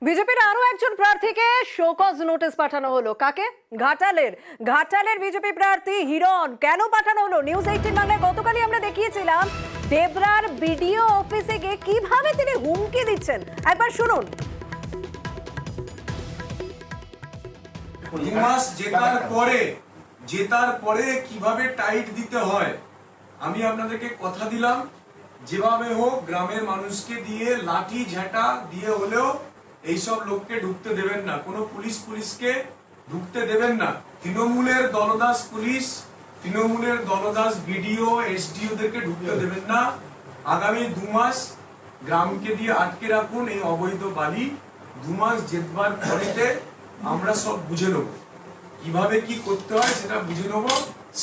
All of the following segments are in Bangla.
বিজেপির আরো একজন প্রার্থীকে শোকজ নোটিশ পাঠানো হলো। কাকে? ঘাটালের বিজেপি প্রার্থী হিরণ। কেন পাঠানো হলো? নিউজ 18 বাংলায় গতকালই আমরা দেখিয়েছিলাম দেবরার বিডিও অফিসে গিয়ে কিভাবে তিনি হুমকি দিচ্ছেন। একবার শুনুন। মাস জেতার পরে কিভাবে টাইট দিতে হয় আমি আপনাদেরকে কথা দিলাম, যেভাবে হোক গ্রামের মানুষকে দিয়ে লাঠি ঝাঁটা দিয়ে হলেও এইসব লোককে ঢুকতে দেবেন না। কোনো পুলিশকে ঢুকতে দেবেন না। তৃণমূলের দলদাস পুলিশ, তৃণমূলের দলদাস বিডিও এসডিও দেরকে ঢুকতে দেবেন না। আগামী 2 মাস গ্রামকে দিয়ে আটকে রাখুন এই অবৈধ বালি। 2 মাস জেতবার পরেতে আমরা সব বুঝে নেব, কিভাবে কি করতে হয় সেটা বুঝে নেব।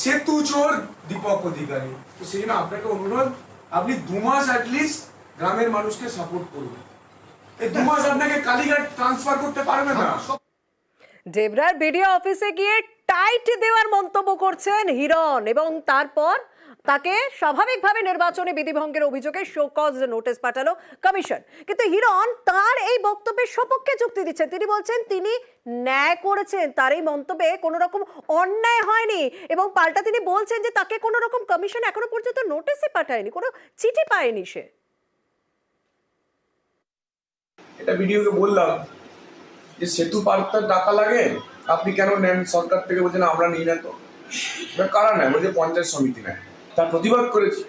সেতু চোর দীপক অধিকারী। তো সেই জন্য আপনাকে অনুরোধ, আপনি 2 মাস অ্যাটলিস্ট গ্রামের মানুষকে সাপোর্ট করুন। এই 2 মাস আপনাকে কালীঘাট ট্রান্সফার করতে পারবে না। দেবরার বিডিও অফিসে গিয়ে টাইট দেওয়ার মন্তব্য করছেন হিরণ এবং তারপর তাকে স্বাভাবিকভাবে নির্বাচনী বিধিভঙ্গের অভিযোগে শোকজ নোটিশ পাঠালো কমিশন। কিন্তু হিরণ তার এই বক্তব্যের সপক্ষে যুক্তি দিচ্ছেন। তিনি বলছেন তিনি ন্যায় করেছেন, তার এই মন্তব্যে কোনো রকম অন্যায় হয়নি এবং পাল্টা তিনি বলছেন যে তাকে কোনো রকম কমিশন এখনো পর্যন্ত নোটিশই পাঠায়নি, কোনো চিঠি পায়নি সে। এটা ভিডিওকে বললাম যে সেতু পার্কটা টাকা লাগে, আপনি কেন নেন সরকার থেকে? বলছেন আমরা নিই না। তো কারা নেয়? বলছে পঞ্চায়েত সমিতি নেয়। তার প্রতিবাদ করেছি।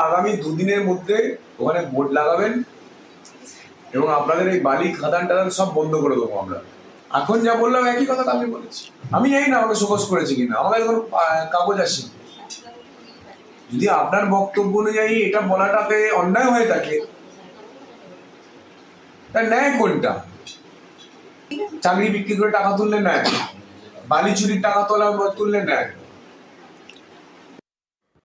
আগামী 2 দিনের মধ্যে ওখানে বোর্ড লাগাবেন এবং আপনাদের এই বালি খাদান টাদান সব বন্ধ করে দেবো আমরা। এখন যা বললাম একই কথা আমি বলেছি। আমি জানি না আমাকে শোকজ করেছে কিনা, আমাদের কোনো কাগজ আসে। যদি আপনার বক্তব্য অনুযায়ী এটা বলাটাকে অন্যায় হয়ে থাকে, তার ন্যায় কোনটা? চাকরি বিক্রি করে টাকা তুললে নেয়, বালি চুরির টাকা তুললে নেয়।